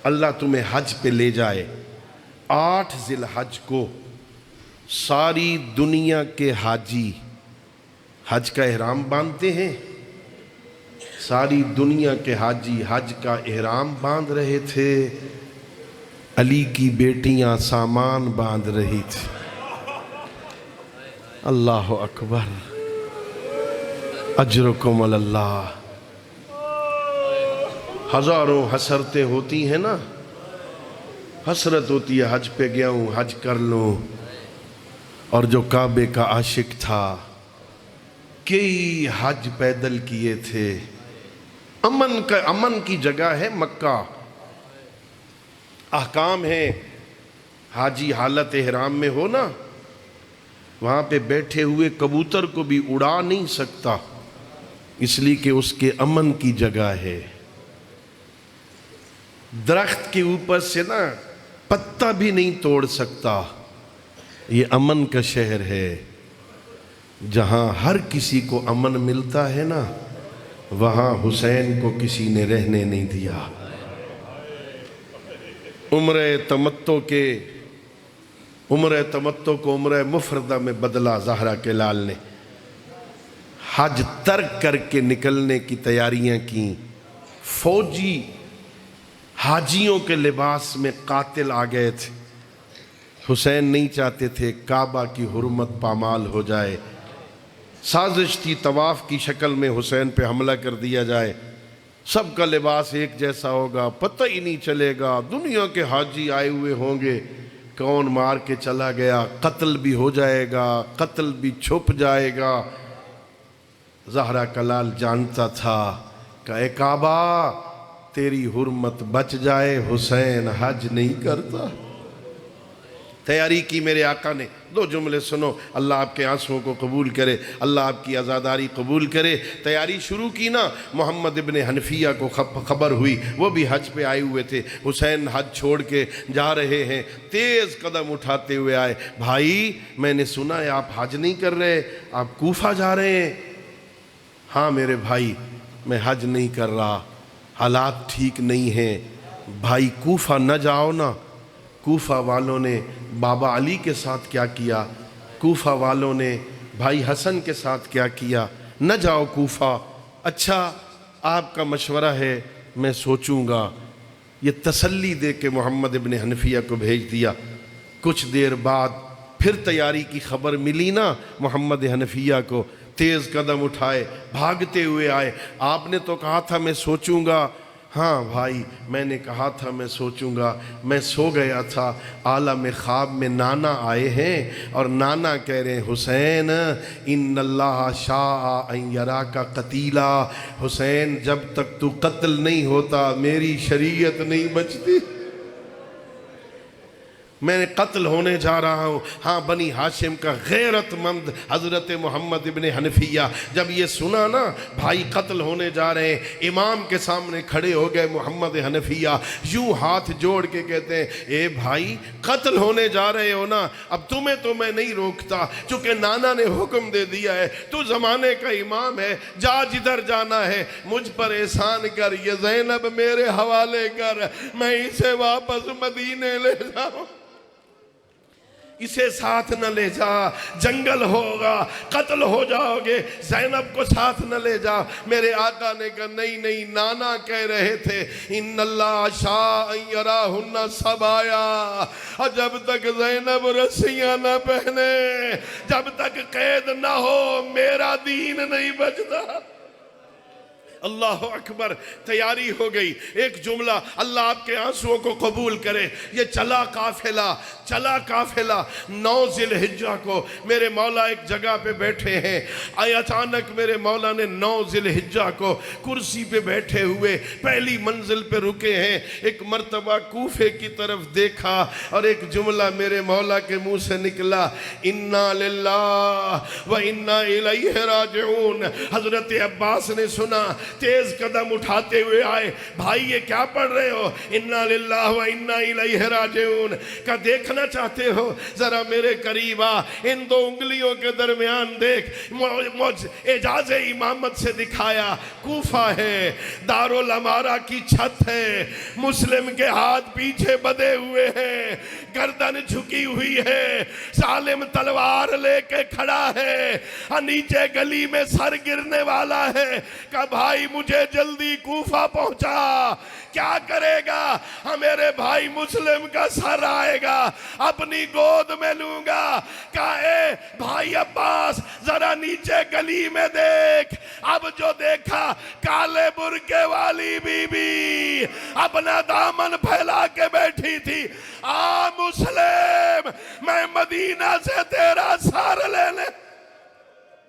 اللہ تمہیں حج پہ لے جائے، 8 ذی الحج کو ساری دنیا کے حاجی حج کا احرام باندھتے ہیں۔ ساری دنیا کے حاجی حج کا احرام باندھ رہے تھے، علی کی بیٹیاں سامان باندھ رہی تھی۔ اللہ اکبر، اجرکم اللہ۔ ہزاروں حسرتیں ہوتی ہیں نا، حسرت ہوتی ہے حج پہ گیا ہوں حج کر لوں، اور جو کعبے کا عاشق تھا کئی حج پیدل کیے تھے۔ امن کی جگہ ہے مکہ، احکام ہیں، حاجی حالت احرام میں ہو نا، وہاں پہ بیٹھے ہوئے کبوتر کو بھی اڑا نہیں سکتا، اس لیے کہ اس کے امن کی جگہ ہے۔ درخت کے اوپر سے نا پتا بھی نہیں توڑ سکتا، یہ امن کا شہر ہے۔ جہاں ہر کسی کو امن ملتا ہے نا، وہاں حسین کو کسی نے رہنے نہیں دیا۔ عمرہ تمتع کو عمرہ مفردہ میں بدلا زہرا کے لال نے، حج ترک کر کے نکلنے کی تیاریاں کی۔ فوجی حاجیوں کے لباس میں قاتل آ گئے تھے، حسین نہیں چاہتے تھے کعبہ کی حرمت پامال ہو جائے۔ سازش تھی طواف کی شکل میں حسین پہ حملہ کر دیا جائے، سب کا لباس ایک جیسا ہوگا، پتہ ہی نہیں چلے گا، دنیا کے حاجی آئے ہوئے ہوں گے، کون مار کے چلا گیا، قتل بھی ہو جائے گا، قتل بھی چھپ جائے گا۔ زہرا کا لال جانتا تھا کہ اے کعبہ تیری حرمت بچ جائے، حسین حج نہیں کرتا۔ تیاری کی میرے آقا نے، 2 جملے سنو، اللہ آپ کے آنسوں کو قبول کرے، اللہ آپ کی عزاداری قبول کرے۔ تیاری شروع کی نا، محمد ابن حنفیہ کو خبر ہوئی، وہ بھی حج پہ آئے ہوئے تھے، حسین حج چھوڑ کے جا رہے ہیں، تیز قدم اٹھاتے ہوئے آئے، بھائی میں نے سنا ہے آپ حج نہیں کر رہے، آپ کوفہ جا رہے ہیں۔ ہاں میرے بھائی، میں حج نہیں کر رہا، حالات ٹھیک نہیں ہیں۔ بھائی کوفہ نہ جاؤ نا، کوفہ والوں نے بابا علی کے ساتھ کیا کیا، کوفہ والوں نے بھائی حسن کے ساتھ کیا کیا، نہ جاؤ کوفہ۔ اچھا آپ کا مشورہ ہے، میں سوچوں گا۔ یہ تسلی دے کے محمد ابن حنفیہ کو بھیج دیا۔ کچھ دیر بعد پھر تیاری کی خبر ملی نا محمد حنفیہ کو، تیز قدم اٹھائے بھاگتے ہوئے آئے۔ آپ نے تو کہا تھا میں سوچوں گا۔ ہاں بھائی میں نے کہا تھا میں سوچوں گا، میں سو گیا تھا، عالم خواب میں نانا آئے ہیں اور نانا کہہ رہے ہیں حسین ان اللہ شاء ان یراک قتیلا، حسین جب تک تو قتل نہیں ہوتا میری شریعت نہیں بچتی، میں قتل ہونے جا رہا ہوں۔ ہاں بنی ہاشم کا غیرت مند حضرت محمد ابن حنفیہ جب یہ سنا نا بھائی قتل ہونے جا رہے ہیں، امام کے سامنے کھڑے ہو گئے محمد حنفیہ، یوں ہاتھ جوڑ کے کہتے ہیں اے بھائی قتل ہونے جا رہے ہو نا، اب تمہیں تو میں نہیں روکتا، چونکہ نانا نے حکم دے دیا ہے، تو زمانے کا امام ہے، جا جدھر جانا ہے، مجھ پر احسان کر، یہ زینب میرے حوالے کر، میں اسے واپس مدینے لے جاؤں۔ اسے ساتھ نہ لے جا، جنگل ہوگا، قتل ہو جاؤ گے، زینب کو ساتھ نہ لے جا۔ میرے آقا نے کہا نہیں نہیں، نانا کہہ رہے تھے ان اللہ شاء ان یراہن سبایا، اور جب تک زینب رسیاں نہ پہنے، جب تک قید نہ ہو، میرا دین نہیں بچتا۔ اللہ اکبر، تیاری ہو گئی۔ ایک جملہ، اللہ آپ کے آنسوں کو قبول کرے، یہ چلا قافلہ 9 ذی الحجہ کو میرے مولا ایک جگہ پہ بیٹھے ہیں، اچانک میرے مولا نے 9 ذی الحجہ کو کرسی پہ بیٹھے ہوئے پہلی منزل پہ رکے ہیں، ایک مرتبہ کوفے کی طرف دیکھا اور ایک جملہ میرے مولا کے منہ سے نکلا، انا للہ و انا الیہ راجعون۔ حضرت عباس نے سنا تیز قدم اٹھاتے ہوئے آئے، بھائی یہ کیا پڑھ رہے ہو؟ انا للہ و انا الیہ راجعون۔ کہ دیکھنا چاہتے ہو ذرا میرے قریب آ، ان دو انگلیوں کے درمیان دیکھ۔ اعجاز امامت سے دکھایا، کوفہ ہے، دارالامارہ کی چھت ہے، مسلم کے ہاتھ پیچھے بدے ہوئے ہیں، گردن جھکی ہوئی ہے، ظالم تلوار لے کے کھڑا ہے، نیچے گلی میں سر گرنے والا ہے۔ کہ بھائی مجھے جلدی کوفہ پہنچا۔ کیا کرے گا؟ میرے بھائی مسلم کا سر آئے گا، اپنی گود میں لوں گا۔ کہا اے بھائی عباس ذرا نیچے گلی میں دیکھ۔ اب جو دیکھا کالے برقعے والی بی بی اپنا دامن پھیلا کے بیٹھی تھی۔ آ مسلم، میں مدینہ سے تیرا سر لینے